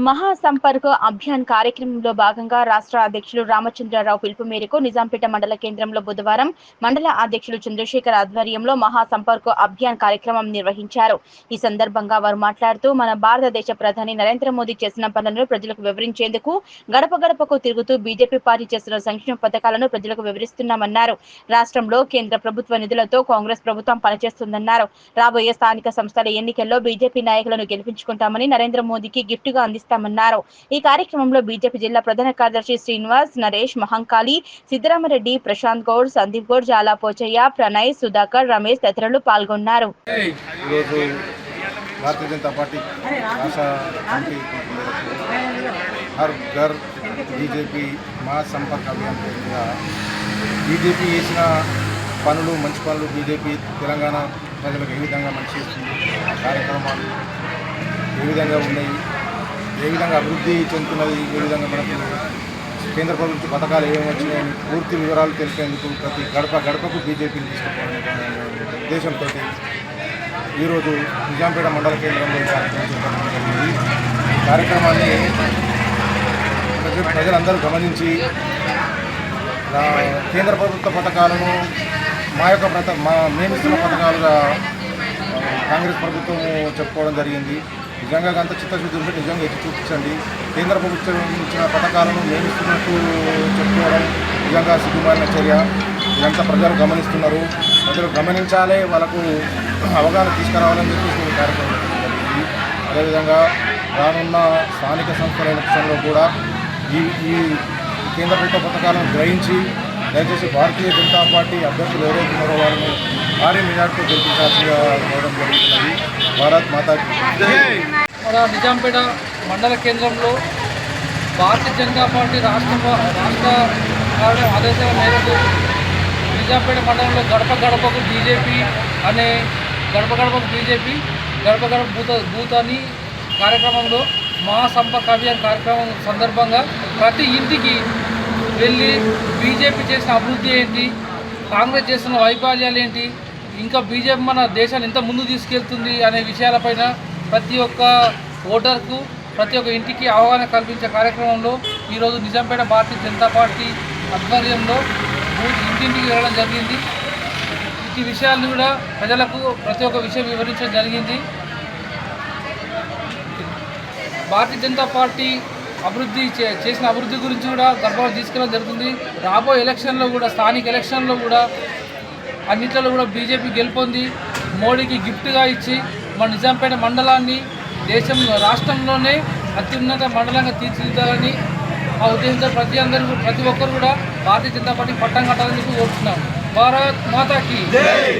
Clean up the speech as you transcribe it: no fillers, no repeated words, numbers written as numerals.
మహాసంపర్క్ అభియాన్ కార్యక్రమంలో భాగంగా రాష్ట్ర అధ్యక్షులు రామచంద్రరావు పిలుపు మేరకు నిజాంపేట మండల కేంద్రంలో బుధవారం మండల అధ్యక్షులు చంద్రశేఖర్ ఆధ్వర్యంలో మహాసంపర్క్ అభియాన్ కార్యక్రమం నిర్వహించారు. ఈ సందర్భంగా వారు మాట్లాడుతూ మన భారతదేశ ప్రధాని నరేంద్ర మోదీ చేసిన పనులను ప్రజలకు వివరించేందుకు గడప గడపకు తిరుగుతూ బీజేపీ పార్టీ చేస్తున్న సంక్షేమ పథకాలను ప్రజలకు వివరిస్తున్నామన్నారు. రాష్ట్రంలో కేంద్ర ప్రభుత్వ నిధులతో కాంగ్రెస్ ప్రభుత్వం పనిచేస్తుందన్నారు. రాబోయే స్థానిక సంస్థల ఎన్నికల్లో బీజేపీ నాయకులను గెలిపించుకుంటామని నరేంద్ర మోదీకి గిఫ్ట్గా అందిస్తామన్నారు. ఈ కార్యక్రమంలో బీజేపీ జిల్లా ప్రధాన కార్యదర్శి శ్రీనివాస్, నరేష్, మహంకాళి, సిద్ధరామరెడ్డి, ప్రశాంత్ గౌడ్, సందీప్ గౌడ్, జాలా పోచయ్య, ప్రణయ్, సుధాకర్, రమేష్ తదితరులు పాల్గొన్నారు. भारतीय जनता पार्टी आशा कमेटी हर घर बीजेपी महासंपर्क अभियान बीजेपी చేసిన పనులు మంచి పనులు బీజేపీ తెలంగాణ ప్రజలకు ఏ విధంగా మంచి చేస్తుంది, కార్యక్రమాలు ఏ విధంగా ఉన్నాయి, ఏ విధంగా అభివృద్ధి చెందుతున్నది, ఏ విధంగా మనకు కేంద్ర ప్రభుత్వ పథకాలు ఏమేమి వచ్చినాయని పూర్తి వివరాలు తెలిపేందుకు ప్రతి గడపకు బీజేపీని తీసుకుపోవడం ఉద్దేశంతో ఈరోజు నిజాంపేట మండల కేంద్రంలో ఈ కార్యక్రమాన్ని ప్రజలందరూ గమనించి కేంద్ర ప్రభుత్వ పథకాలను మేమిస్తున్న పథకాలుగా కాంగ్రెస్ ప్రభుత్వం చెప్పుకోవడం జరిగింది. నిజంగా అంత చిత్తశుద్ధి ఉంటే నిజంగా ఎత్తి చూపించండి. కేంద్ర ప్రభుత్వం ఇచ్చిన పథకాలను మేమిస్తున్నట్టు చెప్పుకోవడం నిజంగా సిగ్గుమాలిన చర్య. ఇదంతా ప్రజలు గమనిస్తున్నారు. ప్రజలు గమనించాలి, వాళ్ళకు అవగాహన తీసుకురావాలని చెప్పేసి కార్యక్రమం జరిగింది. అదేవిధంగా రానున్న స్థానిక సంస్థల ఎలక్షన్లో కూడా ఈ కేంద్ర ప్రభుత్వ పథకాలను గ్రహించి దయచేసి భారతీయ జనతా పార్టీ అభ్యర్థులు ఎవరైతే ఉన్నారో వాళ్ళని భారీ మెజార్టీతో గెలిపించాల్సిగా కోరడం జరుగుతున్నది. భారత్ మాతాకి మన నిజాంపేట మండల కేంద్రంలో భారతీయ జనతా పార్టీ రాష్ట్ర ఆదేశాల మేరకు నిజాంపేట మండలంలో గడప గడపకు బీజేపీ అనే గడప గడప బూత్ అని కార్యక్రమంలో మహాసంపర్క్ అభియాన్ కార్యక్రమం సందర్భంగా ప్రతి ఇంటికి వెళ్ళి బీజేపీ చేసిన అభివృద్ధి ఏంటి, కాంగ్రెస్ చేస్తున్న వైఫల్యాలు ఏంటి, ఇంకా బీజేపీ మన దేశాన్ని ఎంత ముందు తీసుకెళ్తుంది అనే విషయాలపైన ప్రతి ఒక్క ఓటర్కు ప్రతి ఒక్క ఇంటికి అవగాహన కల్పించే కార్యక్రమంలో ఈరోజు నిజాంపేట భారతీయ జనతా పార్టీ ఆధ్వర్యంలో ఇంటింటికి వెళ్ళడం జరిగింది. ఈ విషయాలను కూడా ప్రజలకు ప్రతి ఒక్క విషయం వివరించడం జరిగింది. భారతీయ జనతా పార్టీ చేసిన అభివృద్ధి గురించి కూడా గర్భంగా తీసుకెళ్ళడం జరుగుతుంది. రాబోయే ఎలక్షన్లో కూడా స్థానిక ఎలక్షన్లో కూడా అన్నింటిలో కూడా బీజేపీ గెలుపొంది మోడీకి గిఫ్ట్గా ఇచ్చి మన నిజాంపేట మండలాన్ని రాష్ట్రంలోనే అత్యున్నత మండలంగా తీర్చిదిద్దాలని ఆ ఉద్దేశంతో ప్రతి ఒక్కరు కూడా భారతీయ జనతా పార్టీ పట్టం కట్టాలని చెప్పి కోరుతున్నాం. భారత్ మాతాకి జై.